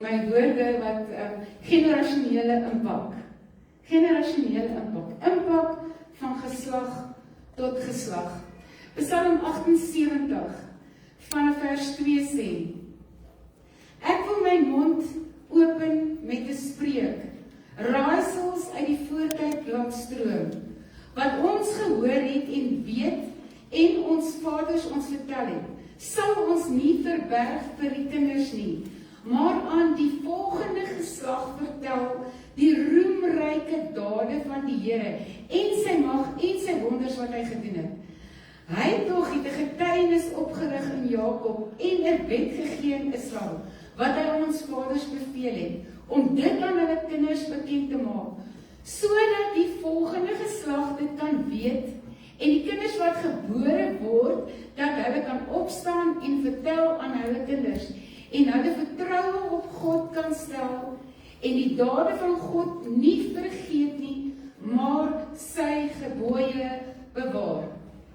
My woorde wat generasionele impak. Generasionele impak. Impak van geslag tot geslag. Psalm 78 van vers 2 sê: Ek wil my mond open met 'n spreek, raaisels uit die voortyd laat stroom, wat ons gehoor het en weet en ons vaders ons vertel het, sal ons nie verberg vir die kinders nie, maar aan die volgende geslag vertel die roemryke dade van die Here en sy mag en sy wonders wat hy gedoen het. Hy tog het 'n getuienis opgerig in Jakob en 'n wet gegee in Israel, wat hy aan ons vaders beveel het, om dit aan hulle kinders bekend te maak, sodat die volgende geslag dit kan weet, en die kinders wat gebore word, dat hulle kan opstaan en vertel aan hulle kinders, en hulle vertroue op God kan stel, en die dade van God nie vergeet nie, maar sy gebooie bewaar.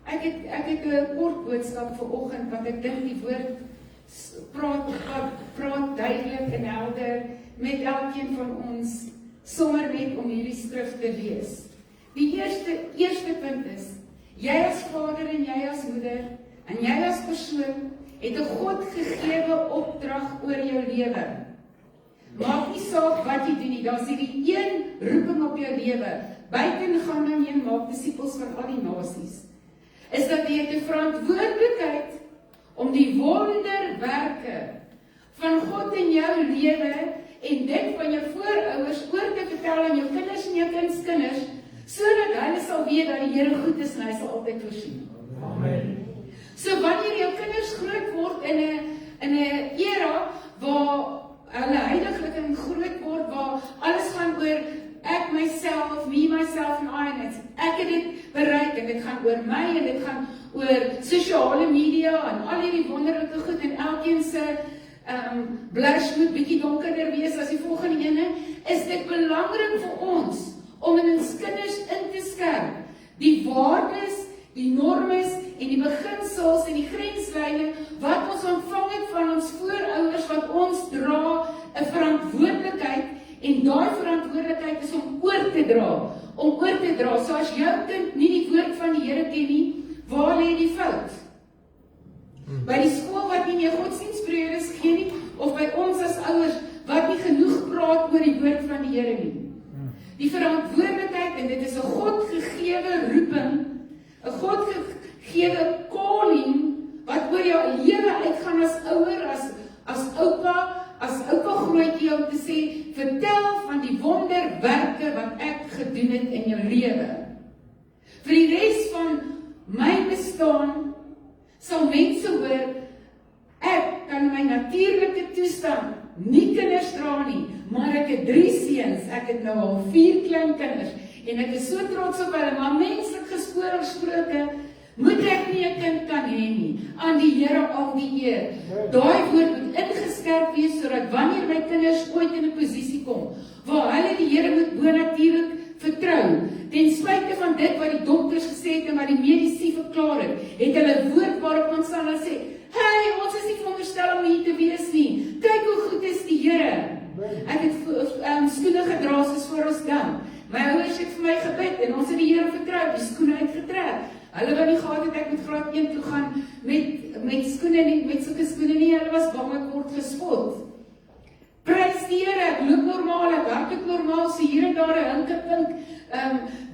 Ek het 'n kort boodskap vanoggend, want ek dink die woord praat duidelik en helder met elkeen van ons, sommer net om hierdie skrif te lees. Die eerste punt is, jy as vader en jy as moeder, en jy as persoon, het 'n God gegewe opdrag oor jou lewe. Maak nie saak wat jy doen nie, daar is hierdie een roeping op jou lewe, buiten gaan dan jy maak disippels van al die nasies, is dat jy 'n verantwoordelikheid om die wonderwerke van God in jou lewe en dit van jou voorouers oor te vertel aan jou kinders en jou kindskinders, sodat hulle sal weet dat die Here goed is en hy sal altyd voorsien. Amen. So wanneer jou kinders groot word in 'n era waar hulle heiliglik en groot word, waar alles gaan oor ek, myself, me, myself en I, en ek het dit bereik, en dit gaan oor my, en dit gaan oor sosiale media, en al hierdie wonderlike goed, en elkeen se blush moet bietjie donkerder wees as die volgende ene, is dit belangrik vir ons, om in ons kinders in te skerp, die waardes, die normes, en die beginsels, en die grenslyne, wat ons ontvang het van ons voorouers, wat ons dra 'n verantwoordelikheid, en daai verantwoordelikheid is om oor te dra, so as jou kind nie die woord van die Here ken nie, waar lê die fout? By die skool wat nie meer godsdienstperiodes gee nie, of by ons as ouers, wat nie genoeg praat oor die woord van die Here nie. Die verantwoordelikheid, en dit is 'n God-gegewe roeping, 'n God-gegewe calling, wat oor jou lewe uitgaan as ouer, as oupa grootjie, om te sê, vertel van die wonderwerke wat ek gedoen het in jou lewe. Vir die res van my bestaan, sal mense hoor, ek kan my natuurlike toestand nie kinders dra nie, maar ek het 3 seuns, ek het nou al 4 kleinkinders, en ek is so trots op hulle, maar menslik gesproke, moet ek nie 'n kind kan hê nie, aan die Here al die eer. Daai woord moet ingeskerp wees, sodat wanneer my kinders ooit in 'n posisie kom, waar hulle die Here moet bonatuurlik vertrou, ten spyte van dit wat die dokters gesê het en wat die mediese verklaar het, hulle woord waarop ons sal sê, hey, ons is nie veronderstel om hier te wees nie, kyk hoe goed is die Here. Ek het skoene gedra soos voor ons dan. My ouers het vir my gebid en ons het die Here vertrou, die skoene uitgetrek. Hulle wat nie gehad het, ek moet graad 1 toe gaan met skoene nie, met sulke skoene nie, hulle was bang ek word gespot. Prys die Here, ek loop normaal, ek hardloop normaal, so hier en daar 'n hinkepink,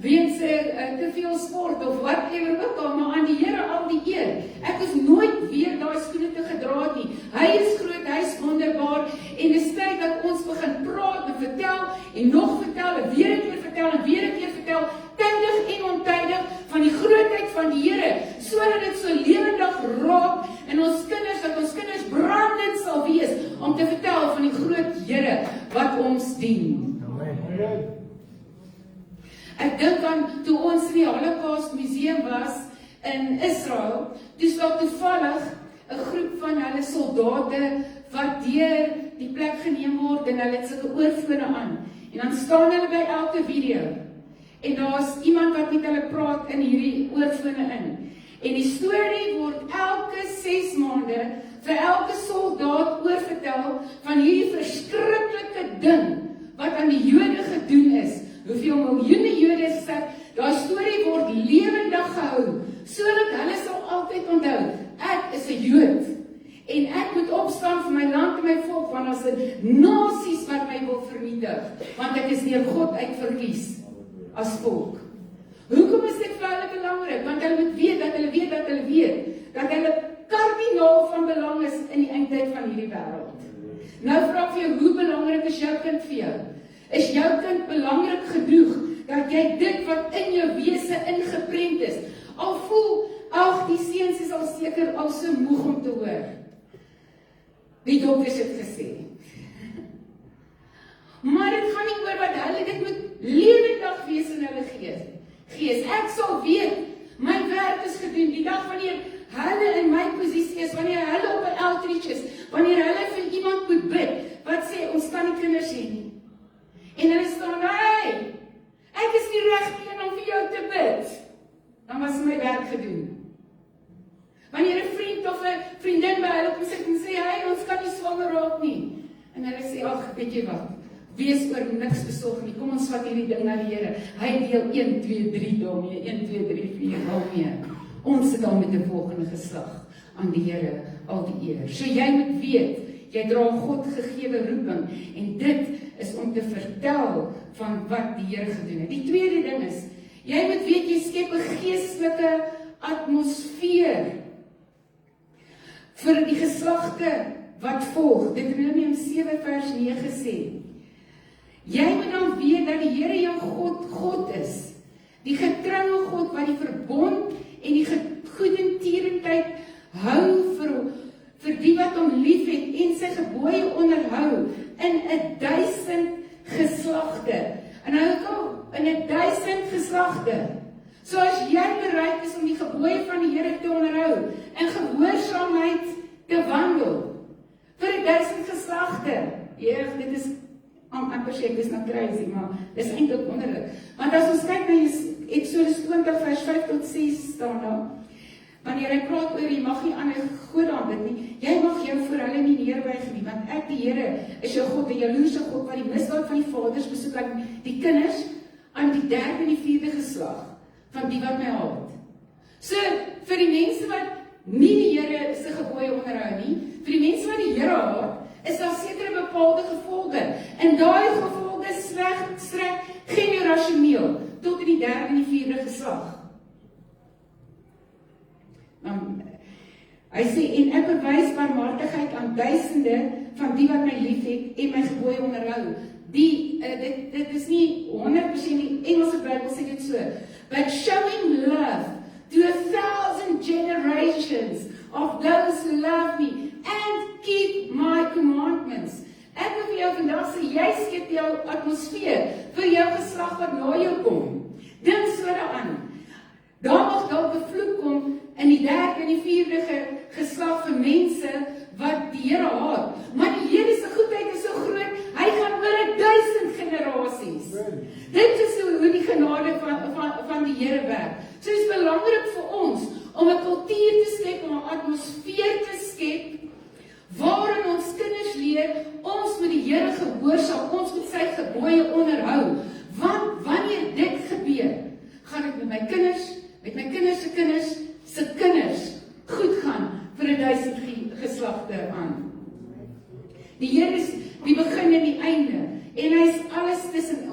weens te veel sport of whatever ook al, maar aan die Here al die eer. Ek is nooit weer daai skoene te gedra nie. Hy is groot, hy is wonderbaar, en dis tyd dat ons begin praat en vertel, en nog vertel, en weer 'n keer vertel, en weer 'n keer vertel, tydig en ontydig, van die grootheid van die Here, sodat dit so lewendig raak, en ons kinders, dat ons kinders brandend sal wees, om te vertel van die groot Here, wat ons dien. Amen. Ek dink aan, toe ons in die Holocaust Museum was, in Israel, toe is daar toevallig 'n groep van hulle soldate, wat deur die plek geneem word, en hulle het sulke oorfone aan, en dan staan hulle by elke video, en daar is iemand wat met hulle praat in hierdie oorfone in, en die storie word elke 6 maande, vir elke soldaat oorvertel, van hierdie verskriklike ding wat aan die Jode gedoen is, hoeveel miljoene Jode is dit, daai storie word lewendig gehou, sodat hulle sal altyd onthou, ek is 'n Jood, en ek moet opstaan vir my land en my volk, want as dit nasies wat my wil vernietig, want ek is deur God uitverkies as volk. Hoekom is dit vir hulle belangrik? Want hulle moet weet dat dat hulle kardinaal van belang is in die eindtyd van hierdie wêreld. Nou vra ek vir jou, hoe belangrik is jou kind vir jou? Is jou kind belangrik genoeg dat jy dit wat in jou wese ingeprent is, al voel, ag, die seuns is al seker al so moeg om te hoor. Die dokters het gesê. Maar dit gaan nie oor wat hulle, dit moet lewendig wees in hulle gees. Ek sal weet, my werk is gedoen, die dag wanneer hulle in my posisie is, wanneer hulle op 'n outreach is, wanneer hulle vir iemand moet bid, wat sê, ons kan nie kinders hê nie. En hulle staan, hey, ek is nie reg een om vir jou te bid. Dan was my werk gedoen. Wanneer 'n vriend of 'n vriendin by hulle kom sit en sê, hey, ons kan nie swanger raak nie. En hulle sê, ag, weet jy wat, wees oor niks besorg nie, kom ons vat hierdie ding na die Here. Hy deel 1, 2, 3 daarmee, 1, 2, 3, 4 daarmee. Ons sit dan met 'n volgende geslag aan die Here, al die eer. So jy moet weet, jy dra God gegewe roeping, en dit is om te vertel van wat die Here gedoen het. Die tweede ding is, jy moet weet, jy skep 'n geestelike atmosfeer vir die geslagte wat volg. Deuteronomium 7 vers 9 sê, jy moet dan weet dat die Here jou God is, die getroue God wat die verbond en die goedertierenheid hou vir die wat hom lief het en sy gebooie onderhou in 1000 geslagte. En nou kom, in 1000 geslagte. So as jy bereid is om die gebooie van die Here te onderhou, in gehoorsaamheid te wandel, vir 1000 geslagte, dit is amper sê, ek is nou crazy, maar dis eintlik wonderlik. Want as ons kyk na Exodus 20 vers 5 tot 6 staan daar, wanneer hy praat oor, jy mag nie ander gode aanbid nie, jy mag jou voor hulle nie neerbuig nie, want ek die Here is jou God, die jaloerse God, wat die misdaad van die vaders besoek aan die kinders, aan die 3de en die 4de geslag, van die wat my haat. So, vir die mense wat nie die Here se gebooie onderhou nie, vir die mense wat die Here haat, is daar sekere bepaalde gevolge. En daai gevolge strek generasioneel tot in die 3de en die 4de geslag. Hy sê, en ek bewys barmhartigheid aan duisende van die wat my lief het en my gebooie onderhou. Dit is nie 100% die Engelse Bybel sê dit so, but showing love to 1,000 generations of those who love me and keep my commandments. Ek wil vir jou vandag sê, jy skep jou atmosfeer vir jou geslag wat na jou kom. Dink so daaraan. Daar mag dalk 'n vloek kom in die 3de en die 4de geslag vir mense wat die Here haat. Maar die Here se goedheid is so groot, hy gaan oor 1000 generasies. Dit is hoe die genade van die Here werk. So dit is belangrik vir ons om 'n kultuur te skep, om 'n atmosfeer te skep, waarin ons kinders leer, ons moet die Here gehoorsaam, ons moet sy gebooie onderhou. Want wanneer dit gebeur, gaan dit met my kinders se kinders se kinders goed gaan vir 1000 geslagte aan. Die Here is die begin en die einde, en hy is alles tussenin.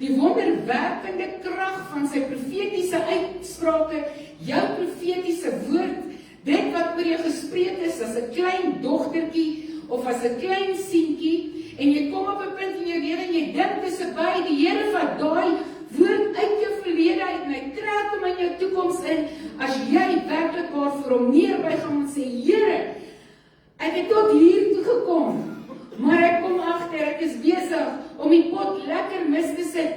Die wonderwerkende krag van sy profetiese uitsprake, jou profetiese woord, dit wat oor jou gespreek is as 'n klein dogtertjie of as 'n klein seentjie, en jy kom op 'n punt in jou lewe en jy dink dis verby, die Here vat daai woord uit jou verlede uit en hy trek hom in jou toekoms in, as jy werklik waar vir hom neerbuig gaan en sê, Here, ek het tot hier toe gekom, maar ek kom agter, ek is besig om die pot lekker mis te sit.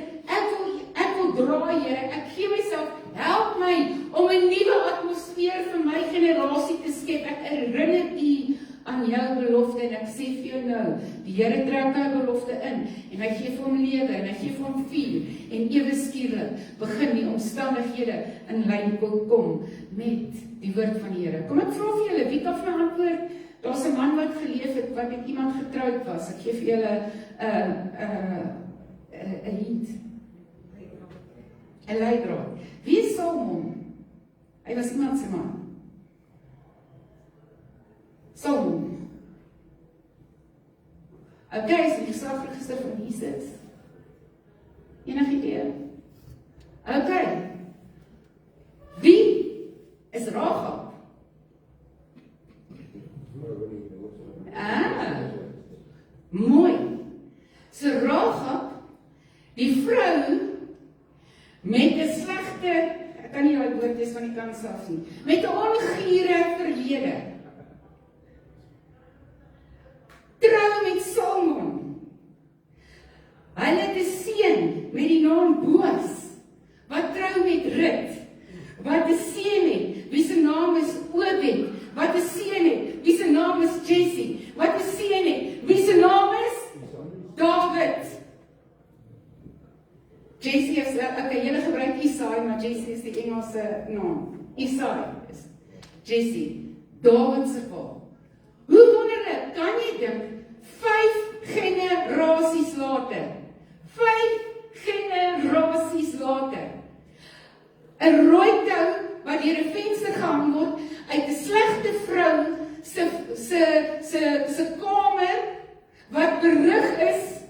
Ek wil draai, Here, ek gee myself, help my om 'n nuwe atmosfeer vir my generasie te skep. Ek herinner U aan jou belofte en ek sê vir jou nou, die Here trek daai belofte in en hy gee vir hom lewe en hy gee vir hom vuur en ewe skielik begin die omstandighede in lyn kom met die woord van die Here. Kom ek vra vir julle, wie kan vir my antwoord daar's 'n man wat geleef het, wat met iemand getroud was. Ek gee vir julle 'n hint. 'n leidraad. Wie is Salmon? Hy was iemand se man. Salmon. Okay, is die geslagregister van Jesus. Enige idee? Okay. Wie is Rahab? Mooi. So Rahab, die vrou met 'n slegte, ek kan nie daai woord lees van die kant af nie, met 'n ongure verlede. Trou met Salmon. Hulle het 'n seun met die naam Boas, wat trou met Rut, wat 'n seun het, wie se naam is Obed, wat 'n seun het, wie se naam is Jesse, wat 'n seun het, wie se naam is David. Jesse is, okay, julle gebruik Isai, maar Jesse is die Engelse naam. Isai is Jesse, David se pa. Hoe wonderlik, kan jy dink, 5 generasies later, 5 generasies later, 'n rooi tou wat deur 'n venster gehang word, uit 'n slegte vrou se kamer, wat berig is,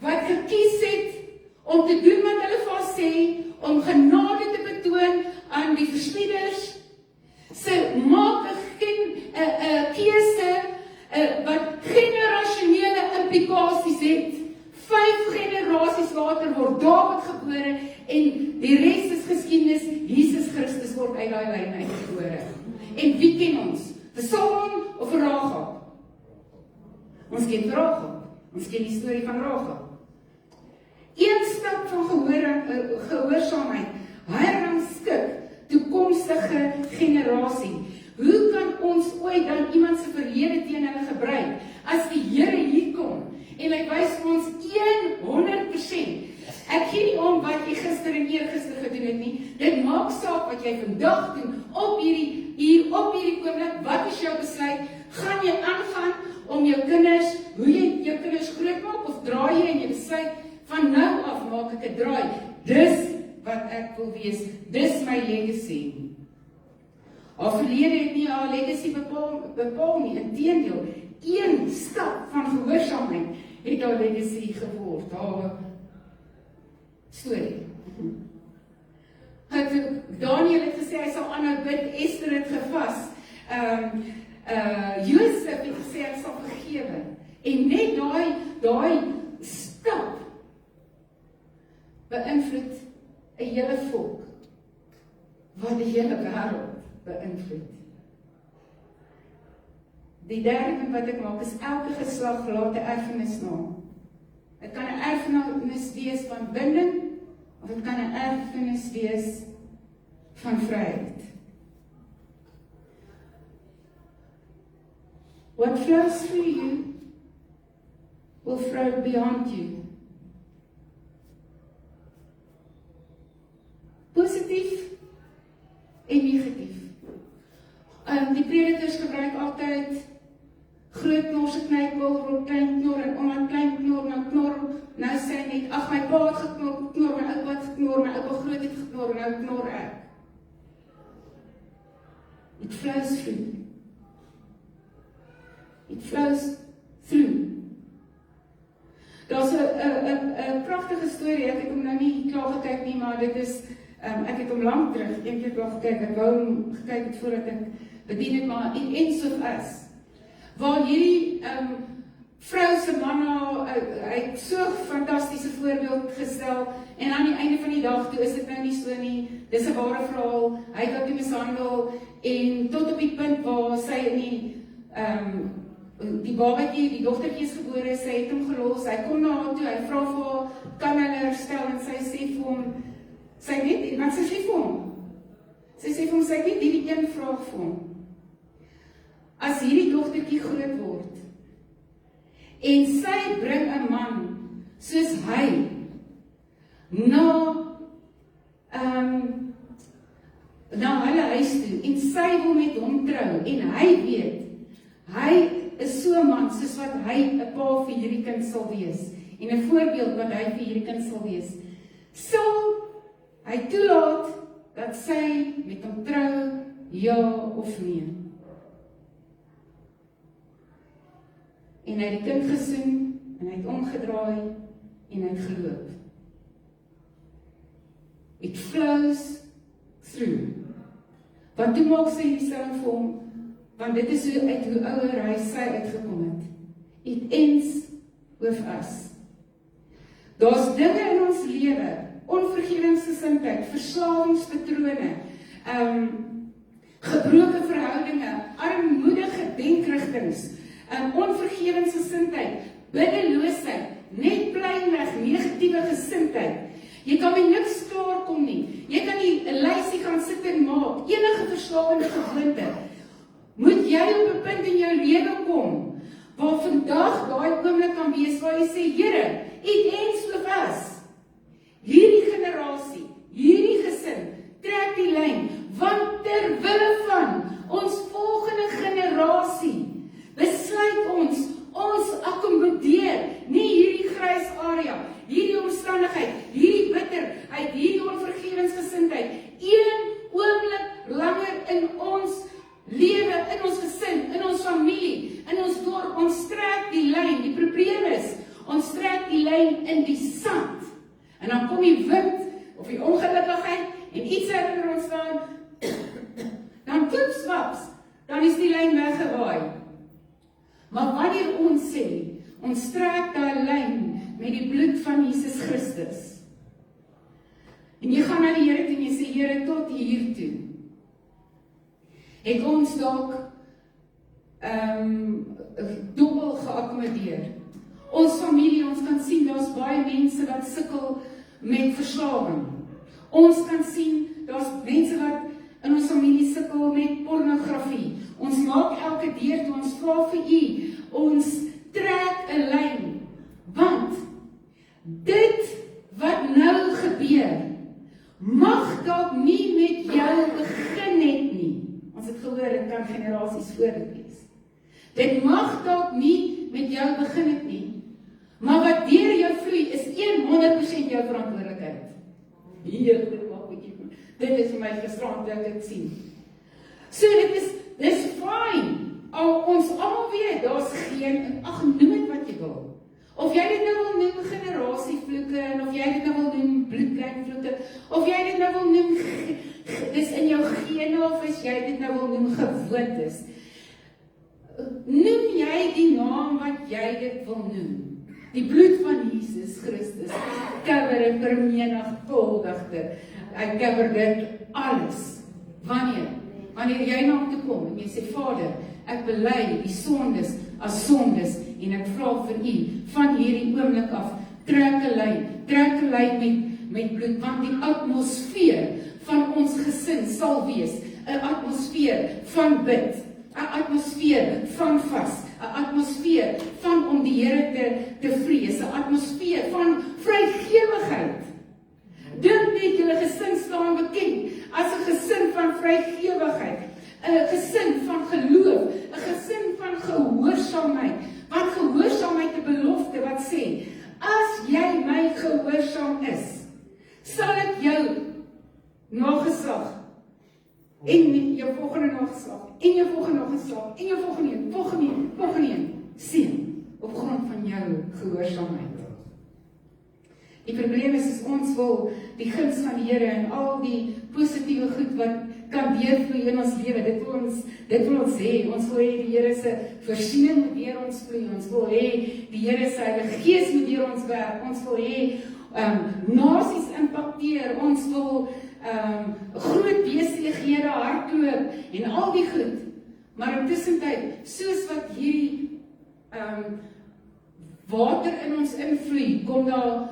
wat gekies het om te doen wat hulle vir haar sê, om genade te betoon aan die verspieders. Sy maak 'n keuse wat generasionele implikasies het. 5 generasies later word Dawid gebore en die res is geskiedenis. Jesus Christus word uit daai lyn uitgebore. En wie ken ons? Vir Salmon of vir Rahab? Ons ken Rahab. Ons ken die storie van Rahab. Een stap van gehoorsaamheid, herrangskik toekomstige generasie. Hoe kan ons ooit dan iemand se verlede teen hulle gebruik as die Here hier kom en hy wys ons 100%. Ek gee nie om wat jy gister en eergister gedoen het nie. Dit maak saak wat jy vandag doen op hierdie oomblik. Wat is jou besluit? Gaan jy aangaan om jou kinders, hoe jy jou kinders grootmaak, of draai jy en jy besluit van nou af maak ek 'n draai. Dis wat ek wil wees. Dis my legacy. Haar verlede het nie haar legacy bepaal nie. Inteendeel, een stap van gehoorsaamheid het haar legacy geword. Haar storie. Daniel het gesê hy sal aanhou bid, Esther het gevas. Josef het gesê hy sal vergewe. En net daai stap beïnvloed 'n hele volk, wat die hele wêreld beïnvloed. Die derde punt wat ek maak is, elke geslag laat 'n erfenis na. Dit kan 'n erfenis wees van binding, of dit kan 'n erfenis wees van vryheid. What flows through you will flow beyond you. Positief en negatief. Die predikers gebruik altyd groot knor se knypel, rond klein knor, en omdat klein knor nou knor, nou sê net, ag my pa het geknor, my oupa het geknor, my oupa groot het geknor, nou knor ek. It flows through. It flows through. Daar's 'n pragtige storie, ek het hom nou nie klaar gekyk nie, maar dit is, ek het hom lank terug, een keer klaar gekyk, ek wou hom gekyk het voordat ek bedien het, maar in Ends of Us, waar hierdie vrou se man, hy het so fantastiese voorbeeld gestel, en aan die einde van die dag toe is dit nou nie so nie, dis 'n ware verhaal, hy het ook mishandel, en tot op die punt waar sy in die babatjie, die dogtertjie is gebore, sy het hom gelos, hy kom na haar toe, hy vra vir haar, kan hulle herstel, en sy sê vir hom, sy net, wat sy sê vir hom? Sy sê vir hom, sy het net hierdie een vraag vir hom. As hierdie dogtertjie groot word, en sy bring 'n man, soos hy, na hulle huis toe, en sy wil met hom trou, en hy weet, Hy is so 'n man, soos wat hy 'n pa vir hierdie kind sal wees, en 'n voorbeeld wat hy vir hierdie kind sal wees. Sal hy toelaat dat sy met hom trou, ja of nee? En hy het die kind gesien, en hy het omgedraai, en hy het geloop. It flows through. Want toe maak sy die stelling vir hom, want dit is uit hoe ouer hy sy uitgekom het. It ends with us. Daar's dinge in ons lewe, onvergewensgesindheid, verslawingspatrone, gebroke verhoudinge, armoedige denkrigtings, onvergewensgesindheid, biddeloosheid, net pleinweg negatiewe gesindheid. Jy kan met niks klaarkom nie. Jy kan nie 'n lysie gaan sit en maak. Enige verslawende gewoonte. Moet jy op 'n punt in jou lewe kom waar vandag daai oomblik kan wees waar jy sê, Here, it ends with us. Hierdie generasie, hierdie gesin, trek die lyn, want ter wille van ons volgende generasie besluit ons akkommodeer nie hierdie grys area, hierdie omstandigheid, hierdie bitterheid, hierdie onvergewensgesindheid, een oomblik langer in ons lewe, in ons gesin, in ons familie, in ons dorp. Ons trek die lyn. Die probleem is, ons trek die lyn in die sand. En dan kom die wind, of die ongelukkigheid, en iets herinner ons dan toepswaps, dan is die lyn weggewaai. Maar wanneer ons sê, ons trek daai lyn met die bloed van Jesus Christus, en jy gaan na die Here toe en jy sê, Here, tot hier toe, het ons dalk dubbel geakkommodeer. Ons familie, ons kan sien, daar's baie mense wat sukkel met verslawing. Ons kan sien, daar's mense wat in ons familie sukkel met pornografie. Ons maak elke deur toe, ons vra vir U, ons trek 'n lyn, want dit wat nou gebeur, mag dalk nie met jou begin het nie. Ons het gehoor, dit kan generasies voor dit wees. Dit mag dalk nie met jou begin het nie, maar wat deur jou vloei is 100% jou verantwoordelikheid. Hier, dit is vir my gisterand dat ek dit sien. So dis fine. Ons almal weet, daar's geen, noem dit wat jy wil. Of jy dit nou wil noem generasievloeke, en of jy dit nou wil noem bloedlijnvloeke, of jy dit nou wil noem, dis in jou gene, of as jy dit nou wil noem gewoontes. Noem jy die naam wat jy dit wil noem. Die bloed van Jesus Christus cover en vermenigvuldigde. Hy cover dit alles. Wanneer jy na hom toe kom en jy sê, Vader, ek bely die sondes as sondes en ek vra vir U van hierdie oomblik af, trek 'n lyn met bloed, want die atmosfeer van ons gesin sal wees 'n atmosfeer van bid, 'n atmosfeer van vas, 'n atmosfeer van om die Here te vrees, 'n atmosfeer van vrygewigheid. Dink net, julle gesin staan bekend as 'n gesin van vrygewigheid, 'n gesin van geloof, 'n gesin van gehoorsaamheid, want gehoorsaamheid 'n belofte wat sê, as jy my gehoorsaam is, sal ek jou nageslag, en jou volgende nageslag, en jou volgende nageslag, en jou volgende een, sien, op grond van jou gehoorsaamheid. Die probleem is ons wil die guns van die Here en al die positiewe goed wat kan deurvloei in ons lewe, dit wil ons hê. Ons wil hê die Here se voorsiening moet deur ons vloei. Ons wil hê die Here se Heilige Gees moet deur ons werk. Ons wil hê nasies impakteer. Ons wil groot besighede hardloop en al die goed. Maar intussen tyd, soos wat hierdie water in ons invloei, kom daar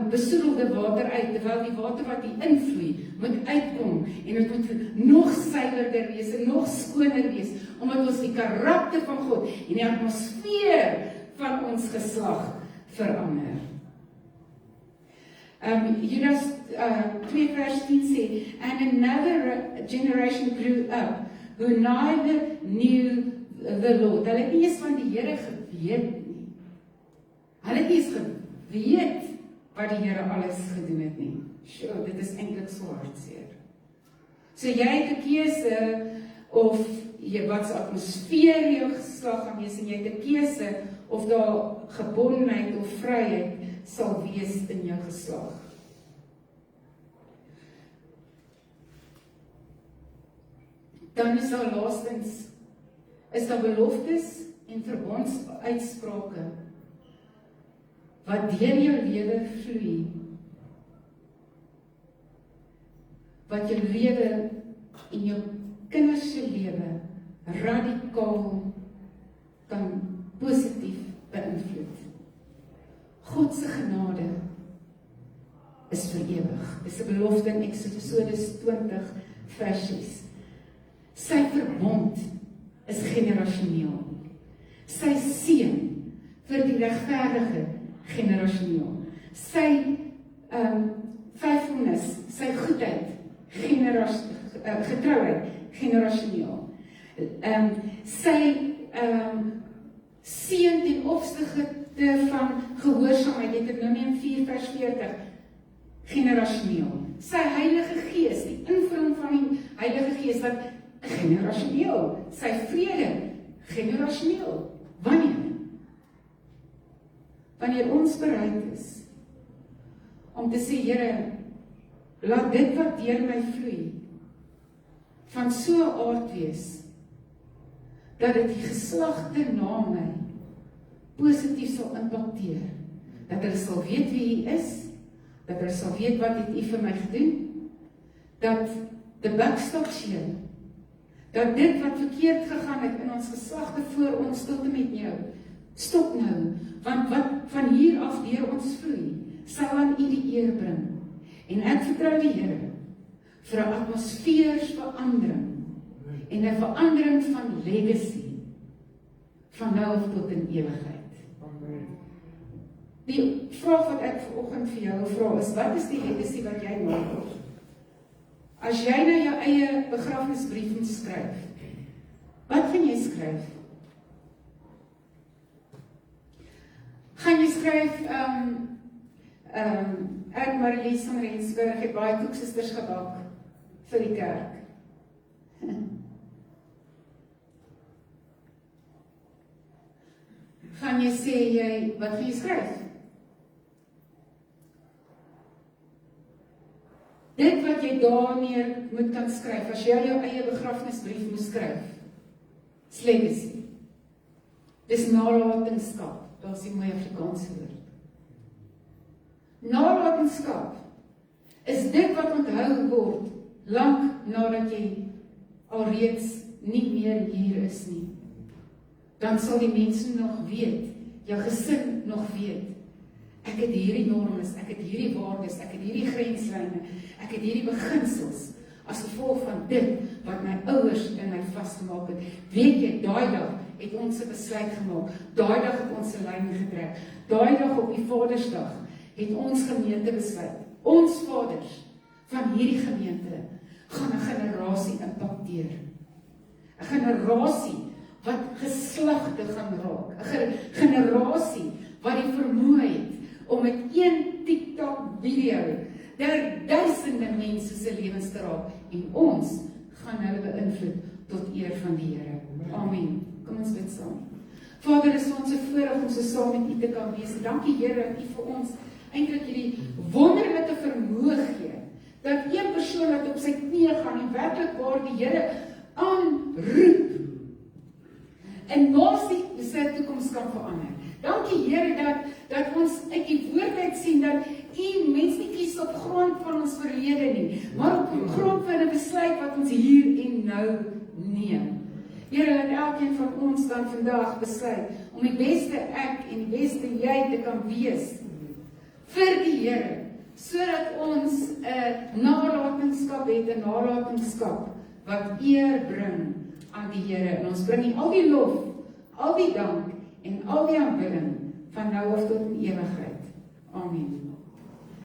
besoedelde water uit, terwyl die water wat hier invloei, moet uitkom, en het moet nog suiwerder wees, en nog skoner wees, omdat ons die karakter van God, en die atmosfeer van ons geslag verander. Judas 2 vers 10 sê, and another generation grew up, who neither knew the Lord. Hulle het nie eens van die Here geweet nie. Hulle het nie eens geweet wat die Here alles gedoen het nie. Sure, dit is eintlik so hartseer. So jy het 'n keuse of wat se atmosfeer jou geslag gaan wees, en jy het 'n keuse of daar gebondenheid of vryheid sal wees in jou geslag. Dan is daar laastens, is daar beloftes en verbondsuitsprake wat deur jou lewe vloei, wat jou lewe en jou kinders se lewe radikaal kan positief beïnvloed. God se genade is vir ewig. Dis 'n belofte in Eksodus 20 vers 6. Sy verbond is generasioneel. Sy seën vir die regverdige generasioneel. Sy faithfulness, sy goedheid, getrouheid, generasioneel. Sy seën ten opsigte van gehoorsaamheid, Deuteronomium 4 vers 40, generasioneel. Sy Heilige Gees, die invulling van die Heilige Gees, wat generasioneel. Sy vrede, generasioneel. Wanneer ons bereid is om te sê, Here, laat dit wat deur my vloei van so 'n aard wees dat dit die geslagte na my positief sal impakteer, dat hulle sal weet wie U is, dat hulle sal weet wat het U vir my gedoen, dat the buck stops here, dat dit wat verkeerd gegaan het in ons geslagte voor ons tot en met jou, stop nou, want wat van hier af deur ons vloei, sal aan U die eer bring. En ek vertrou die Here vir 'n atmosfeersverandering en 'n verandering van legacy van nou af tot in ewigheid. Die vraag wat ek vanoggend vir jou vra is, wat is die legacy wat jy maak? As jy nou jou eie begrafnisbrief moet skryf, wat gaan jy skryf? Gaan jy skryf, ek Marlies van Rensburg het baie koeksisters gebak vir die kerk. Gaan jy sê, wat gaan jy skryf? Dit wat jy daarmee moet kan skryf, as jy jou eie begrafnisbrief moet skryf, is legacy. Dis nalatenskap, dat is die mooi Afrikaanse woord. Nalatenskap is dit wat onthou word, lank nadat jy alreeds nie meer hier is nie. Dan sal die mense nog weet, jou gesin nog weet, ek het hierdie normes, ek het hierdie waardes, ek het hierdie grenslyne, ek het hierdie beginsels, as gevolg van dit, wat my ouers in my vasgemaak het. Weet jy, daai dag het ons 'n besluit gemaak, daai dag het ons 'n lyn getrek, daai dag op die Vadersdag, het ons gemeente besluit, ons vaders van hierdie gemeente, gaan 'n generasie impakteer. 'n Generasie wat geslagte gaan raak. 'n Generasie wat die vermoë het om met een TikTok video duisende mense se lewens te raak. En ons gaan hulle beïnvloed tot eer van die Here. Amen. Kom ons bid saam. Vader, is ons so voorreg om so saam met U te kan wees. Dankie Here dat U vir ons eintlik hierdie wonderlike vermoë gee, dat een persoon wat op sy knieë gaan en werklik waar die Here aanroep en naas die sy toekoms kan verander. Dankie Here dat ons uit die woord uit sien dat U mens nie kies op grond van ons verlede nie, maar op grond van 'n besluit wat ons hier en nou neem. Here, laat elkeen van ons dan vandag besluit om die beste ek en die beste jy te kan wees vir die Here, sodat ons 'n nalatenskap het, 'n nalatenskap wat eer bring aan die Here. En ons bring U al die lof, al die dank en al die aanbidding van nou af tot in ewigheid. Amen.